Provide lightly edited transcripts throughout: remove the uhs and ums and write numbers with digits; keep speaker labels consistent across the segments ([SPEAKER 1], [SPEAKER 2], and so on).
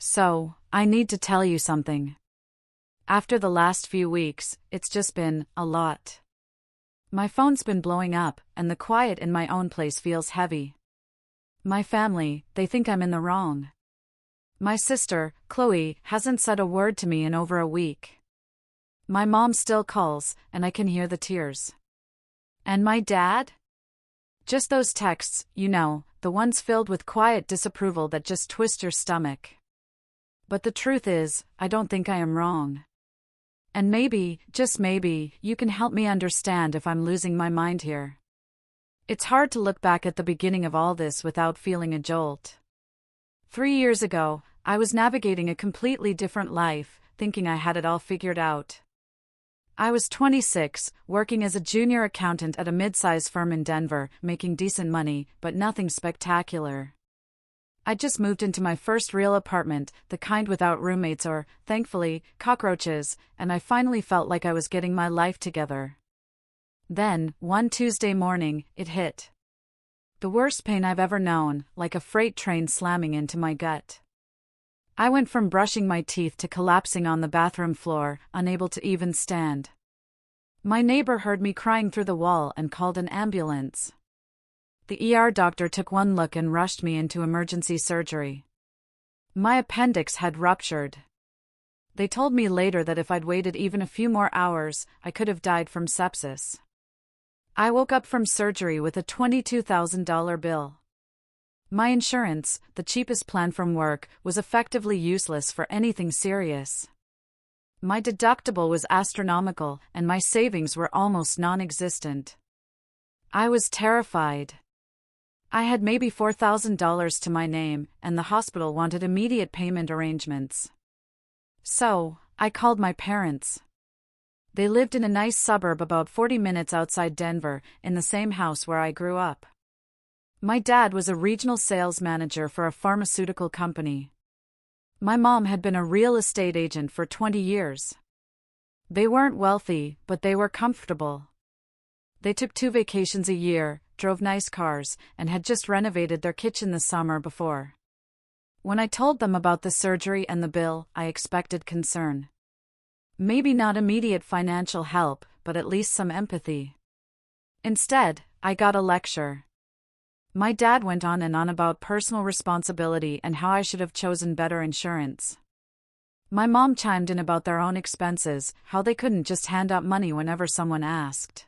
[SPEAKER 1] So, I need to tell you something. After the last few weeks, it's just been a lot. My phone's been blowing up, and the quiet in my own place feels heavy. My family, they think I'm in the wrong. My sister, Chloe, hasn't said a word to me in over a week. My mom still calls, and I can hear the tears. And my dad? Just those texts, the ones filled with quiet disapproval that just twist your stomach. But the truth is, I don't think I am wrong. And maybe, just maybe, you can help me understand if I'm losing my mind here. It's hard to look back at the beginning of all this without feeling a jolt. 3 years ago, I was navigating a completely different life, thinking I had it all figured out. I was 26, working as a junior accountant at a mid-size firm in Denver, making decent money, but nothing spectacular. I just moved into my first real apartment, the kind without roommates or, thankfully, cockroaches, and I finally felt like I was getting my life together. Then, one Tuesday morning, it hit. The worst pain I've ever known, like a freight train slamming into my gut. I went from brushing my teeth to collapsing on the bathroom floor, unable to even stand. My neighbor heard me crying through the wall and called an ambulance. The ER doctor took one look and rushed me into emergency surgery. My appendix had ruptured. They told me later that if I'd waited even a few more hours, I could have died from sepsis. I woke up from surgery with a $22,000 bill. My insurance, the cheapest plan from work, was effectively useless for anything serious. My deductible was astronomical, and my savings were almost non-existent. I was terrified. I had maybe $4,000 to my name, and the hospital wanted immediate payment arrangements. So, I called my parents. They lived in a nice suburb about 40 minutes outside Denver, in the same house where I grew up. My dad was a regional sales manager for a pharmaceutical company. My mom had been a real estate agent for 20 years. They weren't wealthy, but they were comfortable. They took 2 vacations a year, drove nice cars, and had just renovated their kitchen the summer before. When I told them about the surgery and the bill, I expected concern. Maybe not immediate financial help, but at least some empathy. Instead, I got a lecture. My dad went on and on about personal responsibility and how I should have chosen better insurance. My mom chimed in about their own expenses, how they couldn't just hand out money whenever someone asked.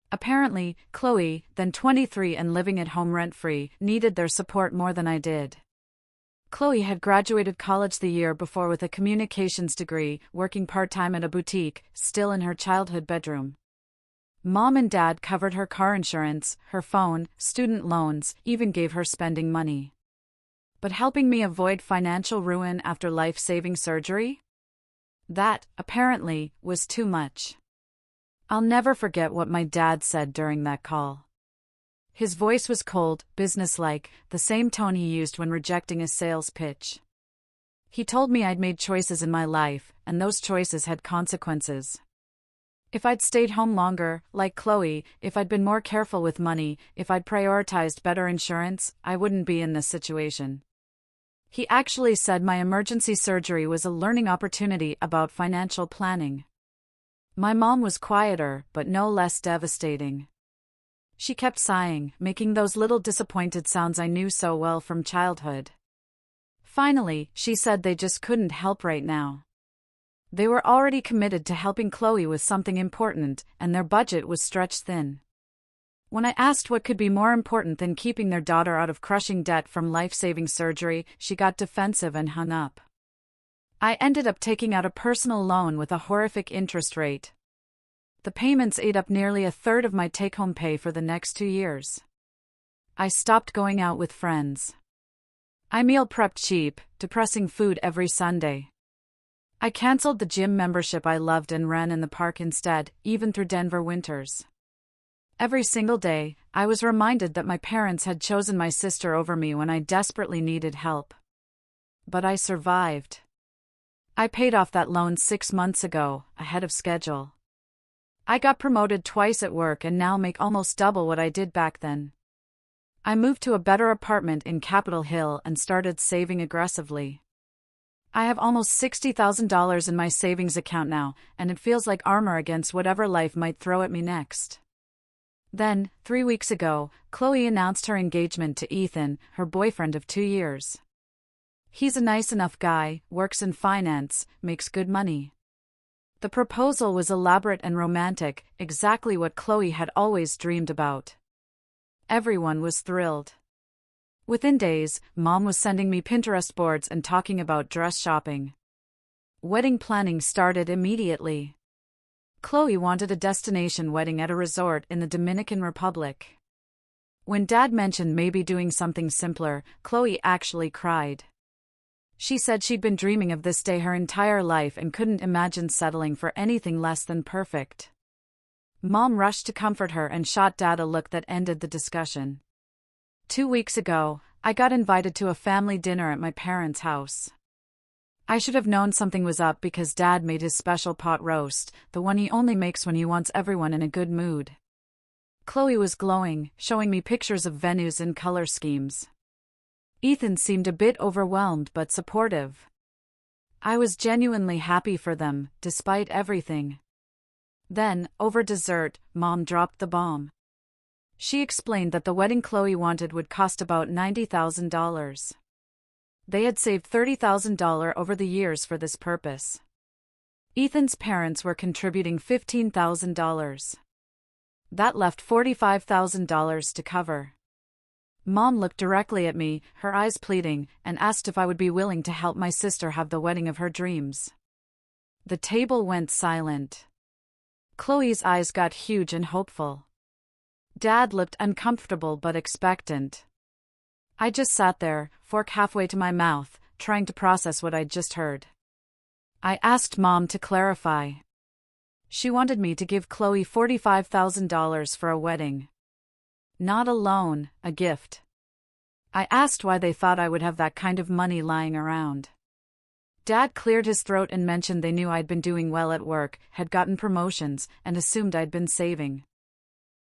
[SPEAKER 1] Apparently, Chloe, then 23 and living at home rent-free, needed their support more than I did. Chloe had graduated college the year before with a communications degree, working part-time at a boutique, still in her childhood bedroom. Mom and Dad covered her car insurance, her phone, student loans, even gave her spending money. But helping me avoid financial ruin after life-saving surgery? That, apparently, was too much. I'll never forget what my dad said during that call. His voice was cold, businesslike, the same tone he used when rejecting a sales pitch. He told me I'd made choices in my life, and those choices had consequences. If I'd stayed home longer, like Chloe, if I'd been more careful with money, if I'd prioritized better insurance, I wouldn't be in this situation. He actually said my emergency surgery was a learning opportunity about financial planning. My mom was quieter, but no less devastating. She kept sighing, making those little disappointed sounds I knew so well from childhood. Finally, she said they just couldn't help right now. They were already committed to helping Chloe with something important, and their budget was stretched thin. When I asked what could be more important than keeping their daughter out of crushing debt from life-saving surgery, she got defensive and hung up. I ended up taking out a personal loan with a horrific interest rate. The payments ate up nearly a third of my take-home pay for the next 2 years. I stopped going out with friends. I meal prepped cheap, depressing food every Sunday. I canceled the gym membership I loved and ran in the park instead, even through Denver winters. Every single day, I was reminded that my parents had chosen my sister over me when I desperately needed help. But I survived. I paid off that loan 6 months ago, ahead of schedule. I got promoted twice at work and now make almost double what I did back then. I moved to a better apartment in Capitol Hill and started saving aggressively. I have almost $60,000 in my savings account now, and it feels like armor against whatever life might throw at me next. Then, 3 weeks ago, Chloe announced her engagement to Ethan, her boyfriend of 2 years. He's a nice enough guy, works in finance, makes good money. The proposal was elaborate and romantic, exactly what Chloe had always dreamed about. Everyone was thrilled. Within days, Mom was sending me Pinterest boards and talking about dress shopping. Wedding planning started immediately. Chloe wanted a destination wedding at a resort in the Dominican Republic. When Dad mentioned maybe doing something simpler, Chloe actually cried. She said she'd been dreaming of this day her entire life and couldn't imagine settling for anything less than perfect. Mom rushed to comfort her and shot Dad a look that ended the discussion. 2 weeks ago, I got invited to a family dinner at my parents' house. I should have known something was up because Dad made his special pot roast, the one he only makes when he wants everyone in a good mood. Chloe was glowing, showing me pictures of venues and color schemes. Ethan seemed a bit overwhelmed but supportive. I was genuinely happy for them, despite everything. Then, over dessert, Mom dropped the bomb. She explained that the wedding Chloe wanted would cost about $90,000. They had saved $30,000 over the years for this purpose. Ethan's parents were contributing $15,000. That left $45,000 to cover. Mom looked directly at me, her eyes pleading, and asked if I would be willing to help my sister have the wedding of her dreams. The table went silent. Chloe's eyes got huge and hopeful. Dad looked uncomfortable but expectant. I just sat there, fork halfway to my mouth, trying to process what I'd just heard. I asked Mom to clarify. She wanted me to give Chloe $45,000 for a wedding. Not a loan, a gift. I asked why they thought I would have that kind of money lying around. Dad cleared his throat and mentioned they knew I'd been doing well at work, had gotten promotions, and assumed I'd been saving.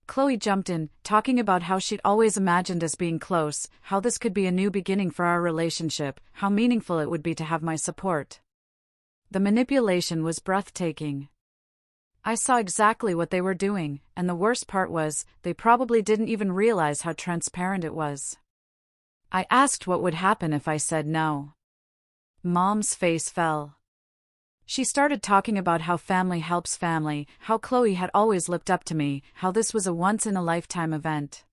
[SPEAKER 1] Chloe jumped in, talking about how she'd always imagined us being close, how this could be a new beginning for our relationship, how meaningful it would be to have my support. The manipulation was breathtaking. I saw exactly what they were doing, and the worst part was, they probably didn't even realize how transparent it was. I asked what would happen if I said no. Mom's face fell. She started talking about how family helps family, how Chloe had always looked up to me, how this was a once-in-a-lifetime event.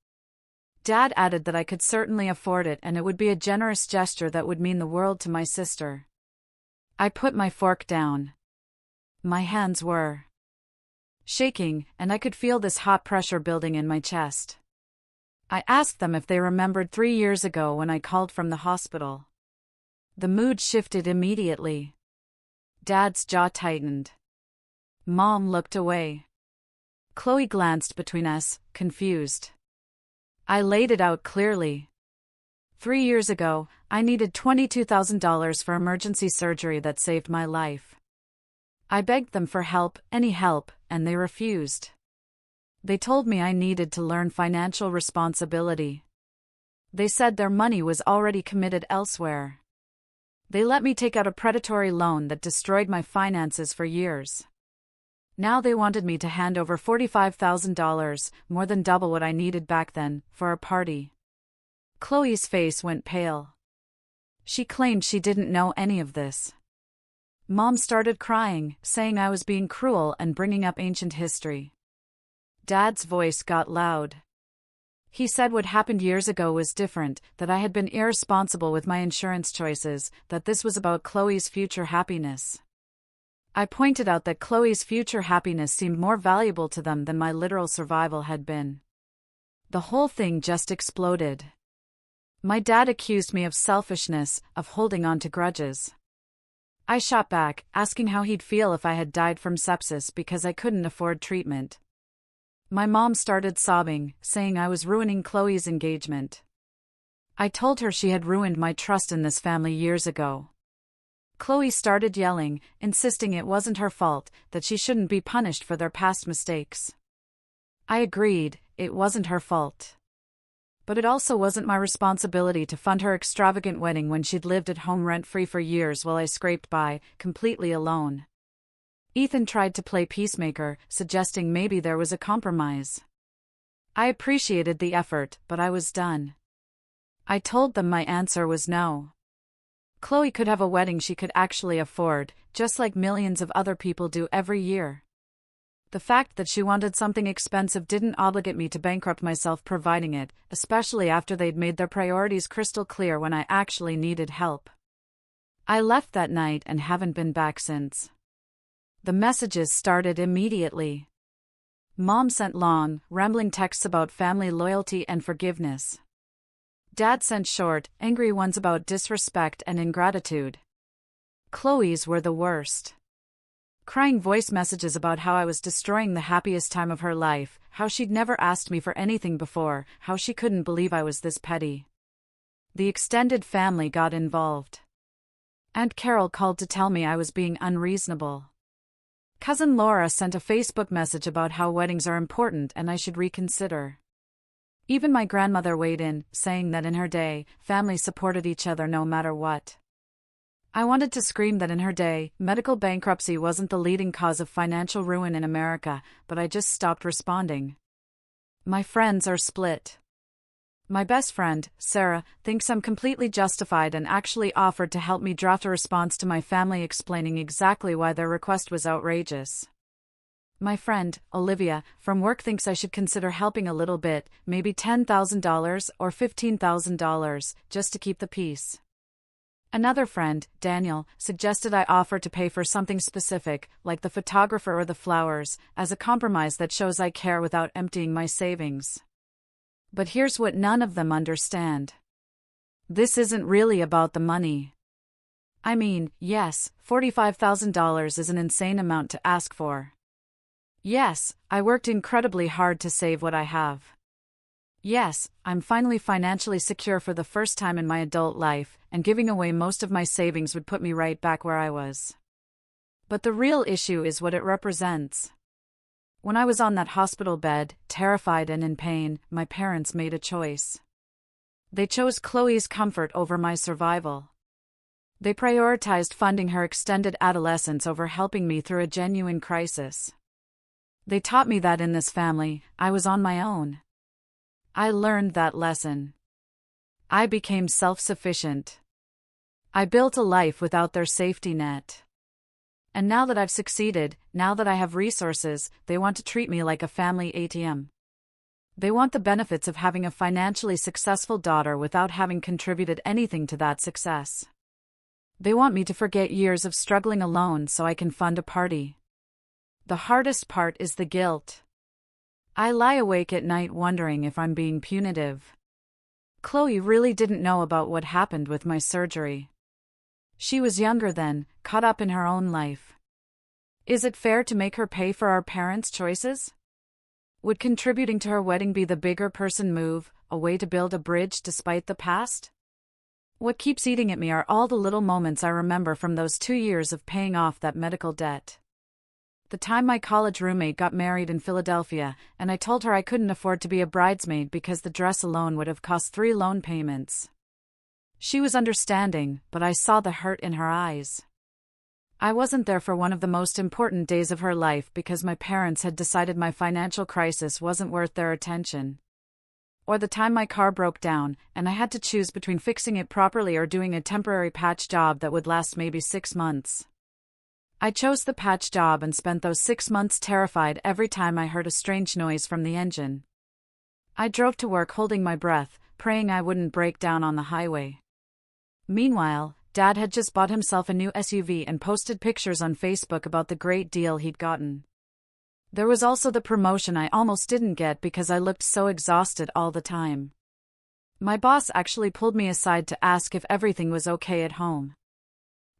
[SPEAKER 1] Dad added that I could certainly afford it and it would be a generous gesture that would mean the world to my sister. I put my fork down. My hands were shaking, and I could feel this hot pressure building in my chest. I asked them if they remembered 3 years ago when I called from the hospital. The mood shifted immediately. Dad's jaw tightened. Mom looked away. Chloe glanced between us, confused. I laid it out clearly. 3 years ago, I needed $22,000 for emergency surgery that saved my life. I begged them for help, any help, and they refused. They told me I needed to learn financial responsibility. They said their money was already committed elsewhere. They let me take out a predatory loan that destroyed my finances for years. Now they wanted me to hand over $45,000, more than double what I needed back then, for a party. Chloe's face went pale. She claimed she didn't know any of this. Mom started crying, saying I was being cruel and bringing up ancient history. Dad's voice got loud. He said what happened years ago was different, that I had been irresponsible with my insurance choices, that this was about Chloe's future happiness. I pointed out that Chloe's future happiness seemed more valuable to them than my literal survival had been. The whole thing just exploded. My dad accused me of selfishness, of holding on to grudges. I shot back, asking how he'd feel if I had died from sepsis because I couldn't afford treatment. My mom started sobbing, saying I was ruining Chloe's engagement. I told her she had ruined my trust in this family years ago. Chloe started yelling, insisting it wasn't her fault, that she shouldn't be punished for their past mistakes. I agreed, it wasn't her fault. But it also wasn't my responsibility to fund her extravagant wedding when she'd lived at home rent-free for years while I scraped by, completely alone. Ethan tried to play peacemaker, suggesting maybe there was a compromise. I appreciated the effort, but I was done. I told them my answer was no. Chloe could have a wedding she could actually afford, just like millions of other people do every year. The fact that she wanted something expensive didn't obligate me to bankrupt myself providing it, especially after they'd made their priorities crystal clear when I actually needed help. I left that night and haven't been back since. The messages started immediately. Mom sent long, rambling texts about family loyalty and forgiveness. Dad sent short, angry ones about disrespect and ingratitude. Chloe's were the worst. Crying voice messages about how I was destroying the happiest time of her life, how she'd never asked me for anything before, how she couldn't believe I was this petty. The extended family got involved. Aunt Carol called to tell me I was being unreasonable. Cousin Laura sent a Facebook message about how weddings are important and I should reconsider. Even my grandmother weighed in, saying that in her day, families supported each other no matter what. I wanted to scream that in her day, medical bankruptcy wasn't the leading cause of financial ruin in America, but I just stopped responding. My friends are split. My best friend, Sarah, thinks I'm completely justified and actually offered to help me draft a response to my family explaining exactly why their request was outrageous. My friend, Olivia, from work thinks I should consider helping a little bit, maybe $10,000 or $15,000, just to keep the peace. Another friend, Daniel, suggested I offer to pay for something specific, like the photographer or the flowers, as a compromise that shows I care without emptying my savings. But here's what none of them understand. This isn't really about the money. I mean, yes, $45,000 is an insane amount to ask for. Yes, I worked incredibly hard to save what I have. Yes, I'm finally financially secure for the first time in my adult life, and giving away most of my savings would put me right back where I was. But the real issue is what it represents. When I was on that hospital bed, terrified and in pain, my parents made a choice. They chose Chloe's comfort over my survival. They prioritized funding her extended adolescence over helping me through a genuine crisis. They taught me that in this family, I was on my own. I learned that lesson. I became self-sufficient. I built a life without their safety net. And now that I've succeeded, now that I have resources, they want to treat me like a family ATM. They want the benefits of having a financially successful daughter without having contributed anything to that success. They want me to forget years of struggling alone so I can fund a party. The hardest part is the guilt. I lie awake at night wondering if I'm being punitive. Chloe really didn't know about what happened with my surgery. She was younger then, caught up in her own life. Is it fair to make her pay for our parents' choices? Would contributing to her wedding be the bigger person move, a way to build a bridge despite the past? What keeps eating at me are all the little moments I remember from those 2 years of paying off that medical debt. The time my college roommate got married in Philadelphia, and I told her I couldn't afford to be a bridesmaid because the dress alone would have cost 3 loan payments. She was understanding, but I saw the hurt in her eyes. I wasn't there for one of the most important days of her life because my parents had decided my financial crisis wasn't worth their attention. Or the time my car broke down, and I had to choose between fixing it properly or doing a temporary patch job that would last maybe 6 months. I chose the patch job and spent those 6 months terrified every time I heard a strange noise from the engine. I drove to work holding my breath, praying I wouldn't break down on the highway. Meanwhile, Dad had just bought himself a new SUV and posted pictures on Facebook about the great deal he'd gotten. There was also the promotion I almost didn't get because I looked so exhausted all the time. My boss actually pulled me aside to ask if everything was okay at home.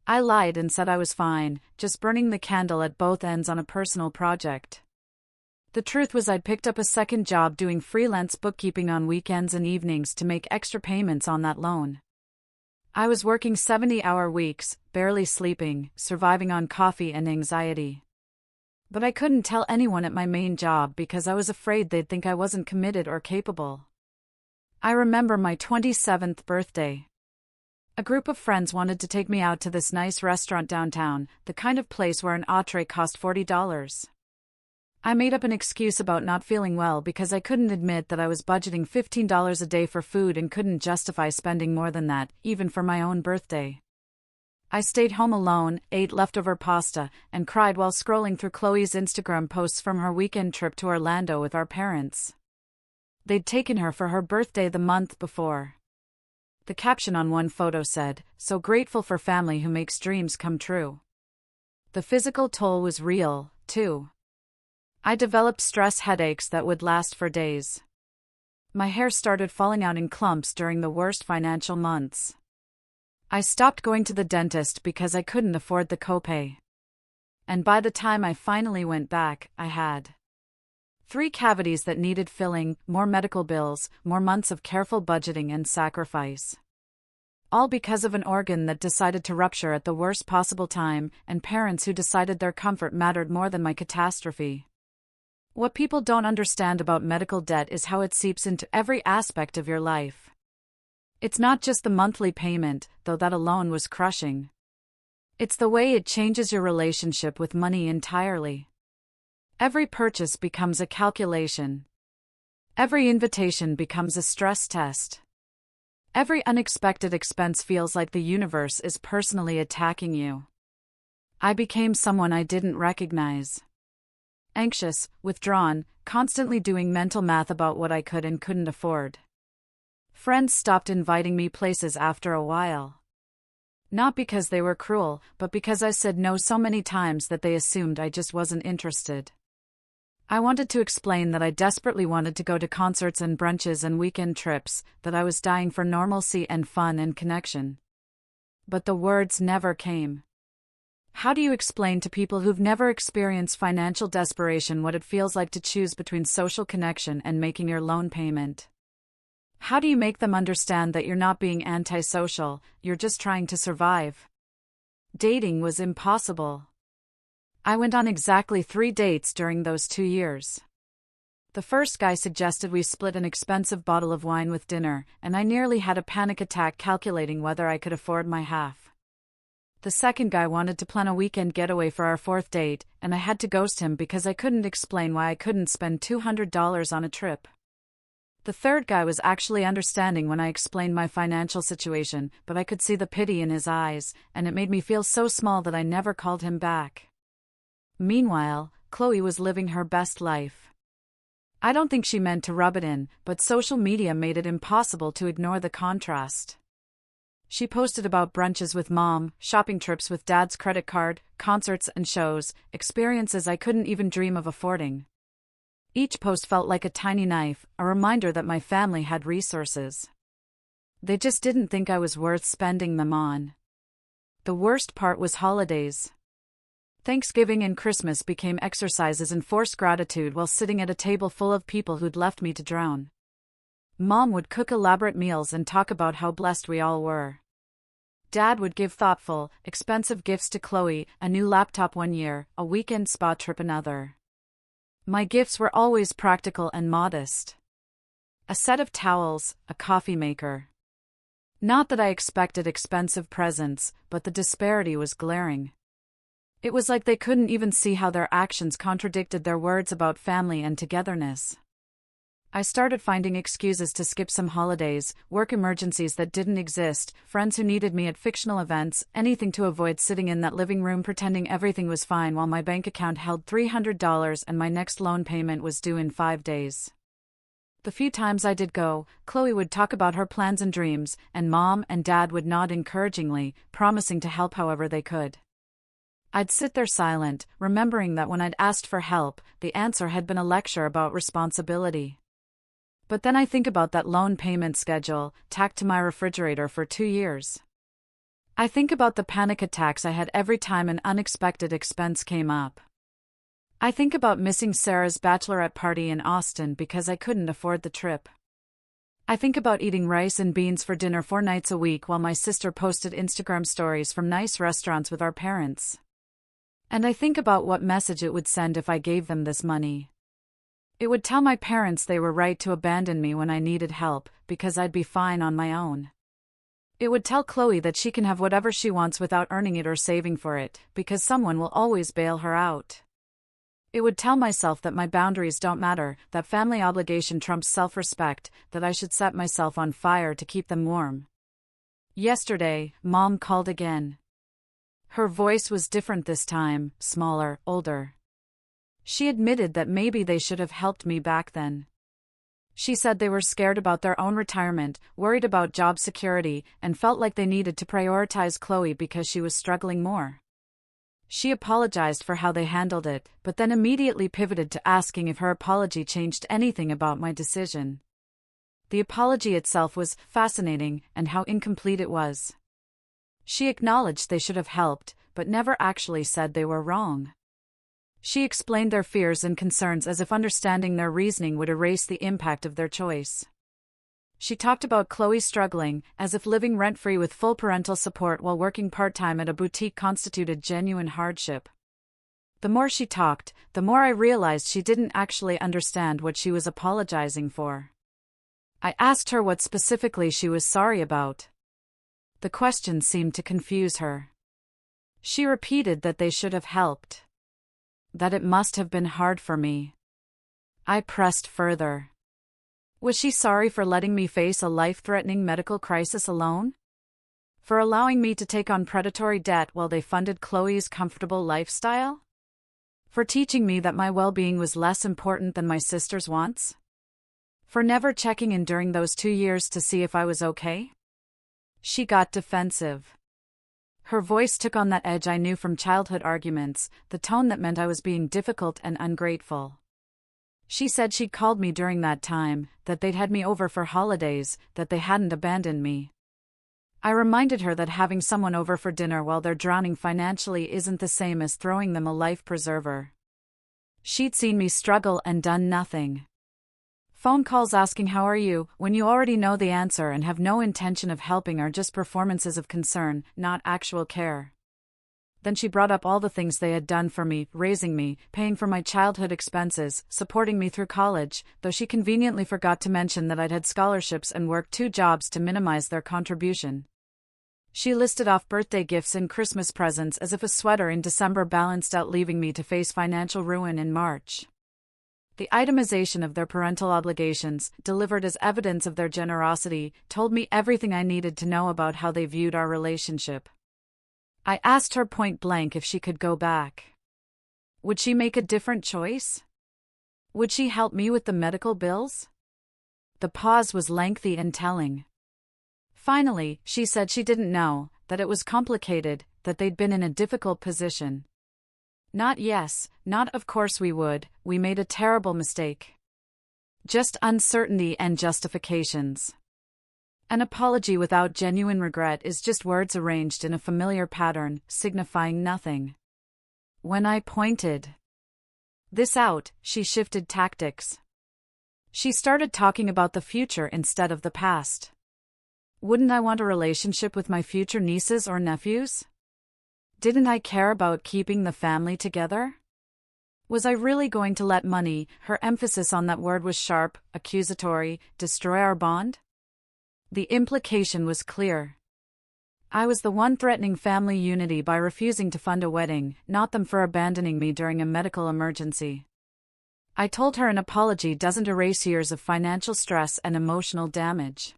[SPEAKER 1] I lied and said I was fine, just burning the candle at both ends on a personal project. The truth was I'd picked up a second job doing freelance bookkeeping on weekends and evenings to make extra payments on that loan. I was working 70-hour weeks, barely sleeping, surviving on coffee and anxiety. But I couldn't tell anyone at my main job because I was afraid they'd think I wasn't committed or capable. I remember my 27th birthday. A group of friends wanted to take me out to this nice restaurant downtown, the kind of place where an entree cost $40. I made up an excuse about not feeling well because I couldn't admit that I was budgeting $15 a day for food and couldn't justify spending more than that, even for my own birthday. I stayed home alone, ate leftover pasta, and cried while scrolling through Chloe's Instagram posts from her weekend trip to Orlando with our parents. They'd taken her for her birthday the month before. The caption on one photo said, "So grateful for family who makes dreams come true." The physical toll was real, too. I developed stress headaches that would last for days. My hair started falling out in clumps during the worst financial months. I stopped going to the dentist because I couldn't afford the copay. And by the time I finally went back, I had 3 cavities that needed filling, more medical bills, more months of careful budgeting and sacrifice. All because of an organ that decided to rupture at the worst possible time, and parents who decided their comfort mattered more than my catastrophe. What people don't understand about medical debt is how it seeps into every aspect of your life. It's not just the monthly payment, though that alone was crushing. It's the way it changes your relationship with money entirely. Every purchase becomes a calculation. Every invitation becomes a stress test. Every unexpected expense feels like the universe is personally attacking you. I became someone I didn't recognize. Anxious, withdrawn, constantly doing mental math about what I could and couldn't afford. Friends stopped inviting me places after a while. Not because they were cruel, but because I said no so many times that they assumed I just wasn't interested. I wanted to explain that I desperately wanted to go to concerts and brunches and weekend trips, that I was dying for normalcy and fun and connection. But the words never came. How do you explain to people who've never experienced financial desperation what it feels like to choose between social connection and making your loan payment? How do you make them understand that you're not being antisocial, you're just trying to survive? Dating was impossible. I went on exactly 3 dates during those 2 years. The first guy suggested we split an expensive bottle of wine with dinner, and I nearly had a panic attack calculating whether I could afford my half. The second guy wanted to plan a weekend getaway for our 4th date, and I had to ghost him because I couldn't explain why I couldn't spend $200 on a trip. The third guy was actually understanding when I explained my financial situation, but I could see the pity in his eyes, and it made me feel so small that I never called him back. Meanwhile, Chloe was living her best life. I don't think she meant to rub it in, but social media made it impossible to ignore the contrast. She posted about brunches with mom, shopping trips with dad's credit card, concerts and shows, experiences I couldn't even dream of affording. Each post felt like a tiny knife, a reminder that my family had resources. They just didn't think I was worth spending them on. The worst part was holidays. Thanksgiving and Christmas became exercises in forced gratitude while sitting at a table full of people who'd left me to drown. Mom would cook elaborate meals and talk about how blessed we all were. Dad would give thoughtful, expensive gifts to Chloe, a new laptop one year, a weekend spa trip another. My gifts were always practical and modest. A set of towels, a coffee maker. Not that I expected expensive presents, but the disparity was glaring. It was like they couldn't even see how their actions contradicted their words about family and togetherness. I started finding excuses to skip some holidays, work emergencies that didn't exist, friends who needed me at fictional events, anything to avoid sitting in that living room pretending everything was fine while my bank account held $300 and my next loan payment was due in 5 days. The few times I did go, Chloe would talk about her plans and dreams, and Mom and Dad would nod encouragingly, promising to help however they could. I'd sit there silent, remembering that when I'd asked for help, the answer had been a lecture about responsibility. But then I think about that loan payment schedule, tacked to my refrigerator for 2 years. I think about the panic attacks I had every time an unexpected expense came up. I think about missing Sarah's bachelorette party in Austin because I couldn't afford the trip. I think about eating rice and beans for dinner 4 nights a week while my sister posted Instagram stories from nice restaurants with our parents. And I think about what message it would send if I gave them this money. It would tell my parents they were right to abandon me when I needed help, because I'd be fine on my own. It would tell Chloe that she can have whatever she wants without earning it or saving for it, because someone will always bail her out. It would tell myself that my boundaries don't matter, that family obligation trumps self-respect, that I should set myself on fire to keep them warm. Yesterday, Mom called again. Her voice was different this time, smaller, older. She admitted that maybe they should have helped me back then. She said they were scared about their own retirement, worried about job security, and felt like they needed to prioritize Chloe because she was struggling more. She apologized for how they handled it, but then immediately pivoted to asking if her apology changed anything about my decision. The apology itself was fascinating, and how incomplete it was. She acknowledged they should have helped, but never actually said they were wrong. She explained their fears and concerns as if understanding their reasoning would erase the impact of their choice. She talked about Chloe struggling, as if living rent-free with full parental support while working part-time at a boutique constituted genuine hardship. The more she talked, the more I realized she didn't actually understand what she was apologizing for. I asked her what specifically she was sorry about. The question seemed to confuse her. She repeated that they should have helped. That it must have been hard for me. I pressed further. Was she sorry for letting me face a life-threatening medical crisis alone? For allowing me to take on predatory debt while they funded Chloe's comfortable lifestyle? For teaching me that my well-being was less important than my sister's wants? For never checking in during those 2 years to see if I was okay? She got defensive. Her voice took on that edge I knew from childhood arguments, the tone that meant I was being difficult and ungrateful. She said she'd called me during that time, that they'd had me over for holidays, that they hadn't abandoned me. I reminded her that having someone over for dinner while they're drowning financially isn't the same as throwing them a life preserver. She'd seen me struggle and done nothing. Phone calls asking how are you, when you already know the answer and have no intention of helping, are just performances of concern, not actual care. Then she brought up all the things they had done for me, raising me, paying for my childhood expenses, supporting me through college, though she conveniently forgot to mention that I'd had scholarships and worked 2 jobs to minimize their contribution. She listed off birthday gifts and Christmas presents as if a sweater in December balanced out leaving me to face financial ruin in March. The itemization of their parental obligations, delivered as evidence of their generosity, told me everything I needed to know about how they viewed our relationship. I asked her point blank if she could go back. Would she make a different choice? Would she help me with the medical bills? The pause was lengthy and telling. Finally, she said she didn't know, that it was complicated, that they'd been in a difficult position. Not yes, not of course we would, we made a terrible mistake. Just uncertainty and justifications. An apology without genuine regret is just words arranged in a familiar pattern, signifying nothing. When I pointed this out, she shifted tactics. She started talking about the future instead of the past. Wouldn't I want a relationship with my future nieces or nephews? Didn't I care about keeping the family together? Was I really going to let money, her emphasis on that word was sharp, accusatory, destroy our bond? The implication was clear. I was the one threatening family unity by refusing to fund a wedding, not them for abandoning me during a medical emergency. I told her an apology doesn't erase years of financial stress and emotional damage.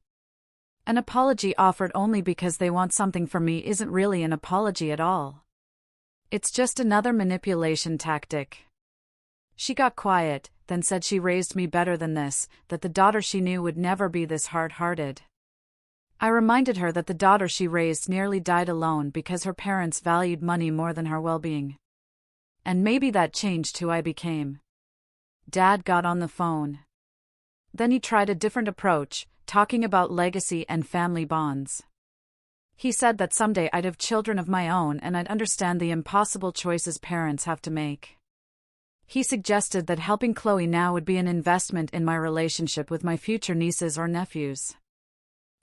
[SPEAKER 1] An apology offered only because they want something from me isn't really an apology at all. It's just another manipulation tactic. She got quiet, then said she raised me better than this, that the daughter she knew would never be this hard-hearted. I reminded her that the daughter she raised nearly died alone because her parents valued money more than her well-being. And maybe that changed who I became. Dad got on the phone. Then he tried a different approach, talking about legacy and family bonds. He said that someday I'd have children of my own and I'd understand the impossible choices parents have to make. He suggested that helping Chloe now would be an investment in my relationship with my future nieces or nephews.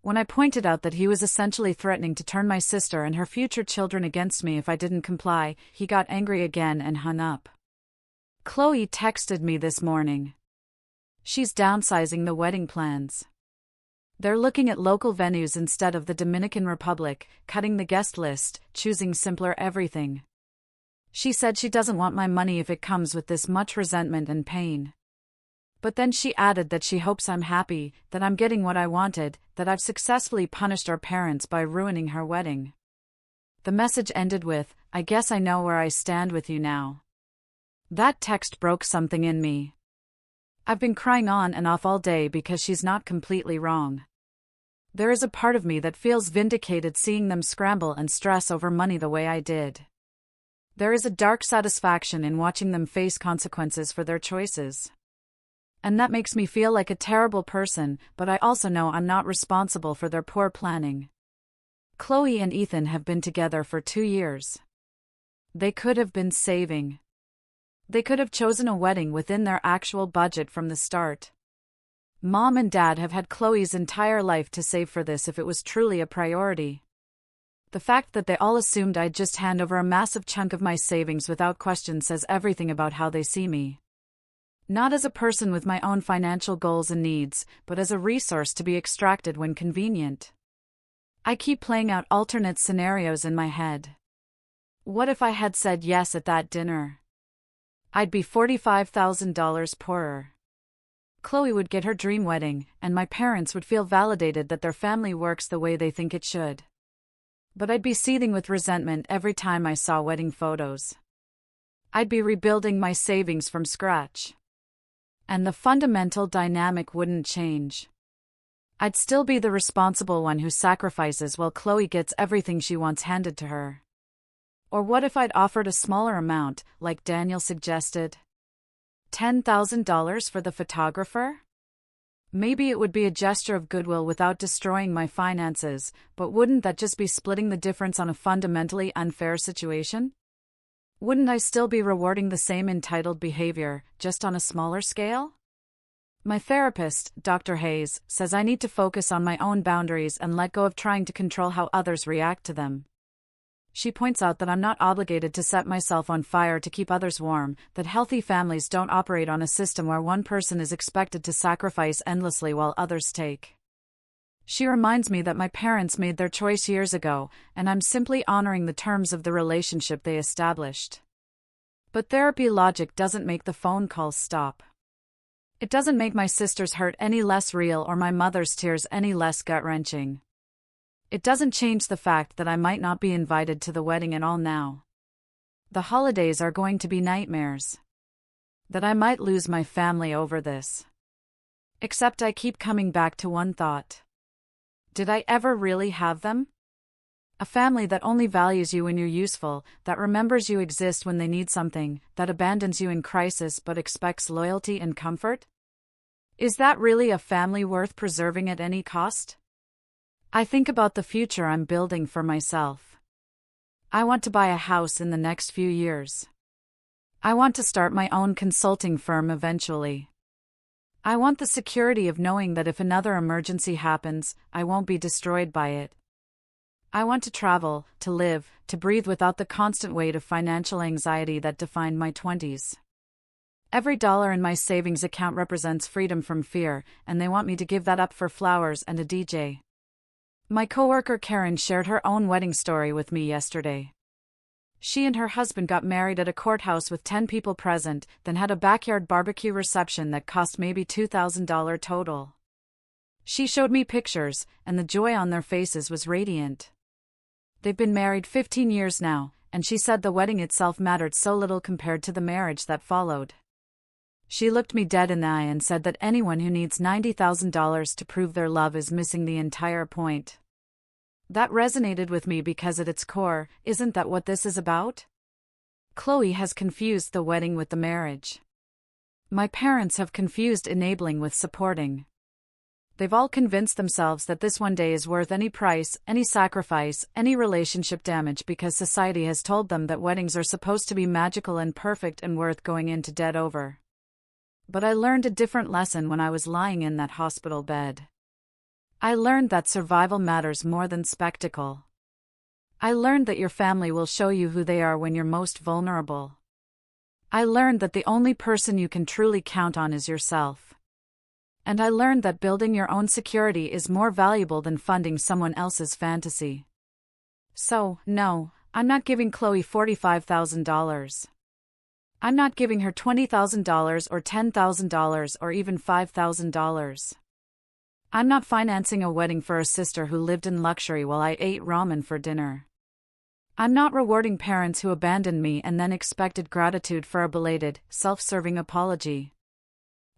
[SPEAKER 1] When I pointed out that he was essentially threatening to turn my sister and her future children against me if I didn't comply, he got angry again and hung up. Chloe texted me this morning. She's downsizing the wedding plans. They're looking at local venues instead of the Dominican Republic, cutting the guest list, choosing simpler everything. She said she doesn't want my money if it comes with this much resentment and pain. But then she added that she hopes I'm happy, that I'm getting what I wanted, that I've successfully punished our parents by ruining her wedding. The message ended with, "I guess I know where I stand with you now." That text broke something in me. I've been crying on and off all day because she's not completely wrong. There is a part of me that feels vindicated seeing them scramble and stress over money the way I did. There is a dark satisfaction in watching them face consequences for their choices. And that makes me feel like a terrible person, but I also know I'm not responsible for their poor planning. Chloe and Ethan have been together for 2 years. They could have been saving. They could have chosen a wedding within their actual budget from the start. Mom and Dad have had Chloe's entire life to save for this if it was truly a priority. The fact that they all assumed I'd just hand over a massive chunk of my savings without question says everything about how they see me. Not as a person with my own financial goals and needs, but as a resource to be extracted when convenient. I keep playing out alternate scenarios in my head. What if I had said yes at that dinner? I'd be $45,000 poorer. Chloe would get her dream wedding, and my parents would feel validated that their family works the way they think it should. But I'd be seething with resentment every time I saw wedding photos. I'd be rebuilding my savings from scratch. And the fundamental dynamic wouldn't change. I'd still be the responsible one who sacrifices while Chloe gets everything she wants handed to her. Or what if I'd offered a smaller amount, like Daniel suggested? $10,000 for the photographer? Maybe it would be a gesture of goodwill without destroying my finances, but wouldn't that just be splitting the difference on a fundamentally unfair situation? Wouldn't I still be rewarding the same entitled behavior, just on a smaller scale? My therapist, Dr. Hayes, says I need to focus on my own boundaries and let go of trying to control how others react to them. She points out that I'm not obligated to set myself on fire to keep others warm, that healthy families don't operate on a system where one person is expected to sacrifice endlessly while others take. She reminds me that my parents made their choice years ago, and I'm simply honoring the terms of the relationship they established. But therapy logic doesn't make the phone calls stop. It doesn't make my sister's hurt any less real or my mother's tears any less gut-wrenching. It doesn't change the fact that I might not be invited to the wedding at all now. The holidays are going to be nightmares. That I might lose my family over this. Except I keep coming back to one thought. Did I ever really have them? A family that only values you when you're useful, that remembers you exist when they need something, that abandons you in crisis but expects loyalty and comfort? Is that really a family worth preserving at any cost? I think about the future I'm building for myself. I want to buy a house in the next few years. I want to start my own consulting firm eventually. I want the security of knowing that if another emergency happens, I won't be destroyed by it. I want to travel, to live, to breathe without the constant weight of financial anxiety that defined my 20s. Every dollar in my savings account represents freedom from fear, and they want me to give that up for flowers and a DJ. My coworker Karen shared her own wedding story with me yesterday. She and her husband got married at a courthouse with 10 people present, then had a backyard barbecue reception that cost maybe $2,000 total. She showed me pictures, and the joy on their faces was radiant. They've been married 15 years now, and she said the wedding itself mattered so little compared to the marriage that followed. She looked me dead in the eye and said that anyone who needs $90,000 to prove their love is missing the entire point. That resonated with me because at its core, isn't that what this is about? Chloe has confused the wedding with the marriage. My parents have confused enabling with supporting. They've all convinced themselves that this one day is worth any price, any sacrifice, any relationship damage because society has told them that weddings are supposed to be magical and perfect and worth going into debt over. But I learned a different lesson when I was lying in that hospital bed. I learned that survival matters more than spectacle. I learned that your family will show you who they are when you're most vulnerable. I learned that the only person you can truly count on is yourself. And I learned that building your own security is more valuable than funding someone else's fantasy. So, no, I'm not giving Chloe $45,000. I'm not giving her $20,000 or $10,000 or even $5,000. I'm not financing a wedding for a sister who lived in luxury while I ate ramen for dinner. I'm not rewarding parents who abandoned me and then expected gratitude for a belated, self-serving apology.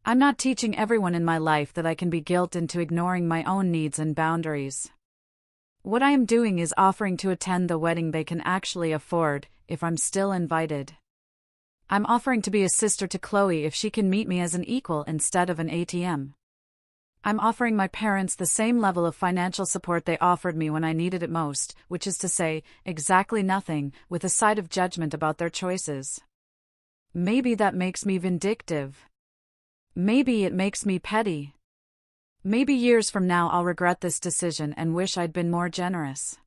[SPEAKER 1] I'm not teaching everyone in my life that I can be guilted into ignoring my own needs and boundaries. What I am doing is offering to attend the wedding they can actually afford, if I'm still invited. I'm offering to be a sister to Chloe if she can meet me as an equal instead of an ATM. I'm offering my parents the same level of financial support they offered me when I needed it most, which is to say, exactly nothing, with a side of judgment about their choices. Maybe that makes me vindictive. Maybe it makes me petty. Maybe years from now I'll regret this decision and wish I'd been more generous.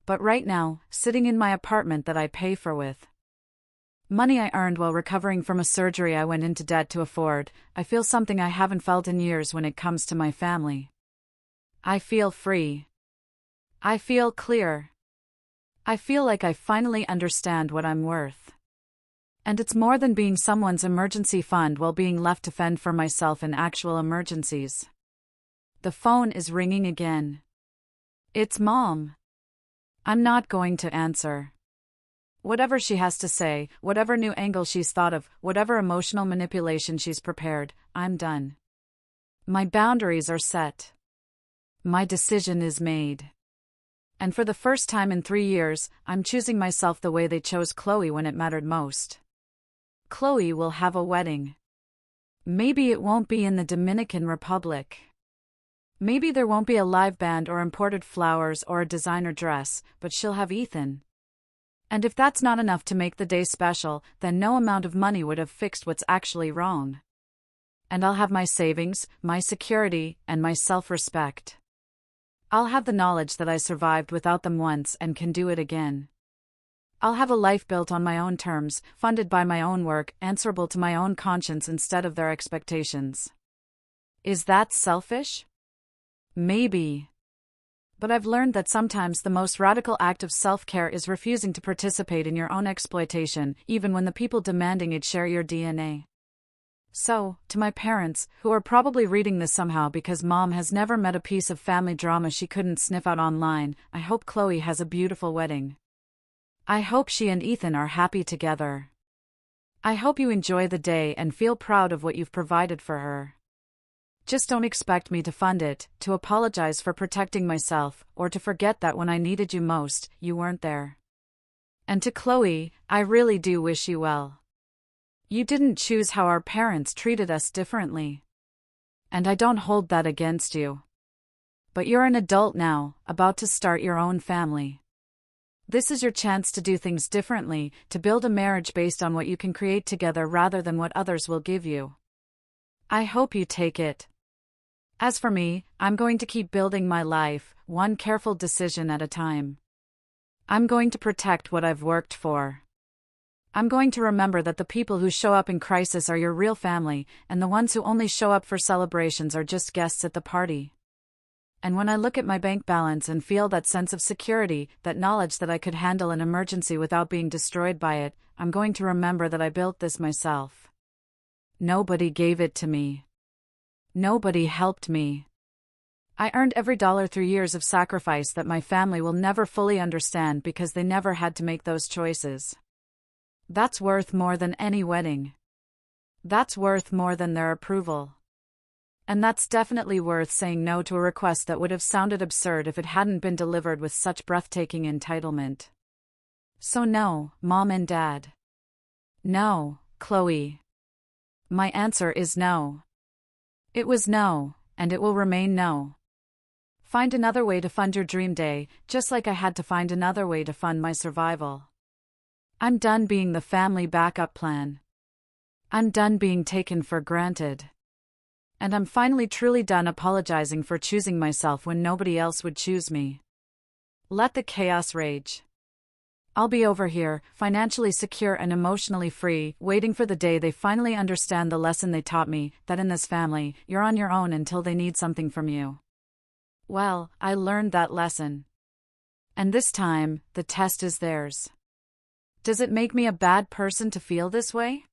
[SPEAKER 1] But right now, sitting in my apartment that I pay for with money I earned while recovering from a surgery I went into debt to afford, I feel something I haven't felt in years when it comes to my family. I feel free. I feel clear. I feel like I finally understand what I'm worth. And it's more than being someone's emergency fund while being left to fend for myself in actual emergencies. The phone is ringing again. It's Mom. I'm not going to answer. Whatever she has to say, whatever new angle she's thought of, whatever emotional manipulation she's prepared, I'm done. My boundaries are set. My decision is made. And for the first time in 3 years, I'm choosing myself the way they chose Chloe when it mattered most. Chloe will have a wedding. Maybe it won't be in the Dominican Republic. Maybe there won't be a live band or imported flowers or a designer dress, but she'll have Ethan. And if that's not enough to make the day special, then no amount of money would have fixed what's actually wrong. And I'll have my savings, my security, and my self-respect. I'll have the knowledge that I survived without them once and can do it again. I'll have a life built on my own terms, funded by my own work, answerable to my own conscience instead of their expectations. Is that selfish? Maybe. But I've learned that sometimes the most radical act of self-care is refusing to participate in your own exploitation, even when the people demanding it share your DNA. So, to my parents, who are probably reading this somehow because Mom has never met a piece of family drama she couldn't sniff out online, I hope Chloe has a beautiful wedding. I hope she and Ethan are happy together. I hope you enjoy the day and feel proud of what you've provided for her. Just don't expect me to fund it, to apologize for protecting myself, or to forget that when I needed you most, you weren't there. And to Chloe, I really do wish you well. You didn't choose how our parents treated us differently. And I don't hold that against you. But you're an adult now, about to start your own family. This is your chance to do things differently, to build a marriage based on what you can create together rather than what others will give you. I hope you take it. As for me, I'm going to keep building my life, one careful decision at a time. I'm going to protect what I've worked for. I'm going to remember that the people who show up in crisis are your real family, and the ones who only show up for celebrations are just guests at the party. And when I look at my bank balance and feel that sense of security, that knowledge that I could handle an emergency without being destroyed by it, I'm going to remember that I built this myself. Nobody gave it to me. Nobody helped me. I earned every dollar through years of sacrifice that my family will never fully understand because they never had to make those choices. That's worth more than any wedding. That's worth more than their approval. And that's definitely worth saying no to a request that would have sounded absurd if it hadn't been delivered with such breathtaking entitlement. So no, Mom and Dad. No, Chloe. My answer is no. It was no, and it will remain no. Find another way to fund your dream day, just like I had to find another way to fund my survival. I'm done being the family backup plan. I'm done being taken for granted. And I'm finally truly done apologizing for choosing myself when nobody else would choose me. Let the chaos rage. I'll be over here, financially secure and emotionally free, waiting for the day they finally understand the lesson they taught me, that in this family, you're on your own until they need something from you. Well, I learned that lesson. And this time, the test is theirs. Does it make me a bad person to feel this way?